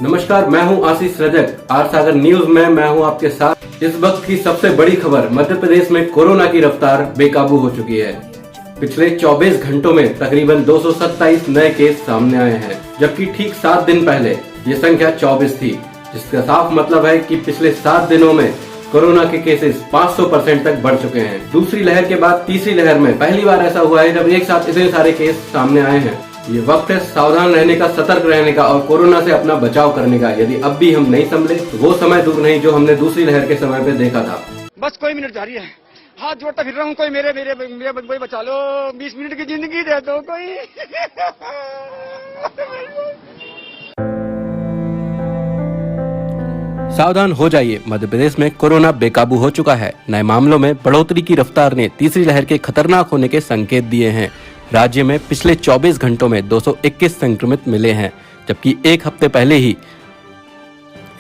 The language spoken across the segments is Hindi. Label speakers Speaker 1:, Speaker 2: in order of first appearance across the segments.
Speaker 1: नमस्कार, मैं हूं आशीष रजक। आर सागर न्यूज में मैं हूं आपके साथ। इस वक्त की सबसे बड़ी खबर, मध्य प्रदेश में कोरोना की रफ्तार बेकाबू हो चुकी है। पिछले 24 घंटों में तकरीबन 227 नए केस सामने आए हैं, जबकि ठीक 7 दिन पहले ये संख्या 24 थी, जिसका साफ मतलब है कि पिछले 7 दिनों में कोरोना के केसेस 500% तक बढ़ चुके हैं। दूसरी लहर के बाद तीसरी लहर में पहली बार ऐसा हुआ है जब एक साथ इतने सारे केस सामने आए हैं। ये वक्त है सावधान रहने का, सतर्क रहने का और कोरोना से अपना बचाव करने का। यदि अब भी हम नहीं संभले तो वो समय दूर नहीं जो हमने दूसरी लहर के समय पे देखा था।
Speaker 2: बस कोई मिनट जारी है, हाथ जोड़ता फिर रहा हूँ, कोई मेरे मेरे मेरे कोई बचा लो, 20 मिनट की जिंदगी दे दो कोई।
Speaker 1: सावधान हो जाइए, मध्य प्रदेश में कोरोना बेकाबू हो चुका है। नए मामलों में बढ़ोतरी की रफ्तार ने तीसरी लहर के खतरनाक होने के संकेत दिए हैं। राज्य में पिछले 24 घंटों में 221 संक्रमित मिले हैं, जबकि एक हफ्ते पहले ही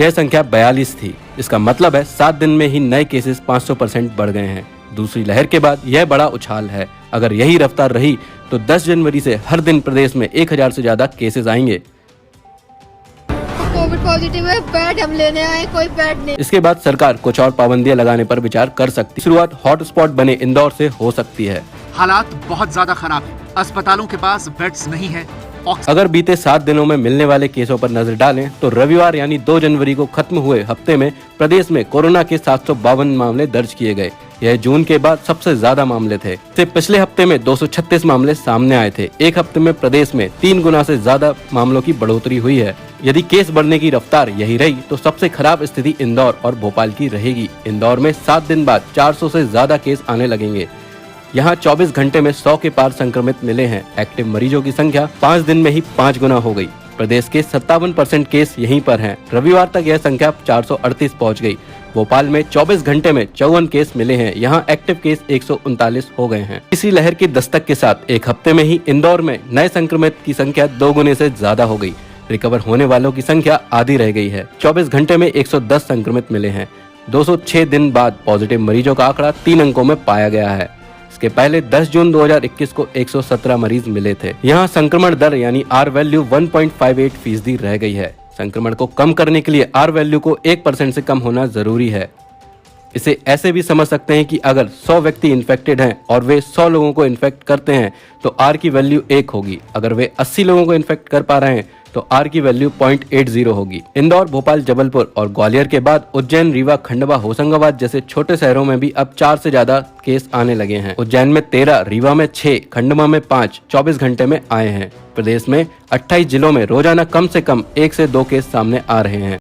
Speaker 1: यह संख्या 42 थी। इसका मतलब है 7 दिन में ही नए केसेस 500% बढ़ गए हैं। दूसरी लहर के बाद यह बड़ा उछाल है। अगर यही रफ्तार रही तो 10 जनवरी से हर दिन प्रदेश में 1000 से ज्यादा केसेस आएंगे।
Speaker 3: कोविड पॉजिटिव है, बेड हम लेने आए, कोई बेड नहीं।
Speaker 1: इसके बाद सरकार कुछ और पाबंदियां लगाने पर विचार कर सकती है। शुरुआत हॉटस्पॉट बने इंदौर से हो सकती है।
Speaker 4: हालात बहुत ज्यादा खराब है, अस्पतालों के पास बेड्स नहीं है।
Speaker 1: अगर बीते 7 दिनों में मिलने वाले केसों पर नजर डालें तो रविवार यानी 2 जनवरी को खत्म हुए हफ्ते में प्रदेश में कोरोना के 752 मामले दर्ज किए गए। यह जून के बाद सबसे ज्यादा मामले थे। इससे पिछले हफ्ते में 236 मामले सामने आए थे। एक हफ्ते में प्रदेश में 3 गुना से ज्यादा मामलों की बढ़ोतरी हुई है। यदि केस बढ़ने की रफ्तार यही रही तो सबसे खराब स्थिति इंदौर और भोपाल की रहेगी। इंदौर में 7 दिन बाद 400 से ज्यादा केस आने लगेंगे। यहाँ 24 घंटे में 100 के पार संक्रमित मिले हैं। एक्टिव मरीजों की संख्या 5 दिन में ही 5 गुना हो गई। प्रदेश के 57% केस यहीं पर हैं। रविवार तक यह संख्या 438 पहुंच गई। भोपाल में 24 घंटे में 54 केस मिले हैं। यहाँ एक्टिव केस 139 हो गए हैं। इसी लहर की दस्तक के साथ एक हफ्ते में ही इंदौर में नए संक्रमित की संख्या 2 गुने से ज्यादा हो गई। रिकवर होने वालों की संख्या आधी रह गई है। 24 घंटे में 110 संक्रमित मिले हैं। 206 दिन बाद पॉजिटिव मरीजों का आंकड़ा 3 अंकों में पाया गया है। इसके पहले 10 जून 2021 को 117 मरीज मिले थे। यहाँ संक्रमण दर यानी आर वैल्यू 1.58% रह गई है। संक्रमण को कम करने के लिए आर वैल्यू को 1% से कम होना जरूरी है। इसे ऐसे भी समझ सकते हैं कि अगर 100 व्यक्ति इन्फेक्टेड हैं और वे 100 लोगों को इन्फेक्ट करते हैं तो आर की वैल्यू 1 होगी। अगर वे 80 लोगों को इन्फेक्ट कर पा रहे हैं तो आर की वैल्यू 0.80 होगी। इंदौर, भोपाल, जबलपुर और ग्वालियर के बाद उज्जैन, रीवा, खंडवा, होशंगाबाद जैसे छोटे शहरों में भी अब 4 से ज्यादा केस आने लगे हैं। उज्जैन में 13, रीवा में 6, खंडवा में 5 24 घंटे में आए हैं। प्रदेश में 28 जिलों में रोजाना कम से कम 1 से 2 केस सामने आ रहे हैं।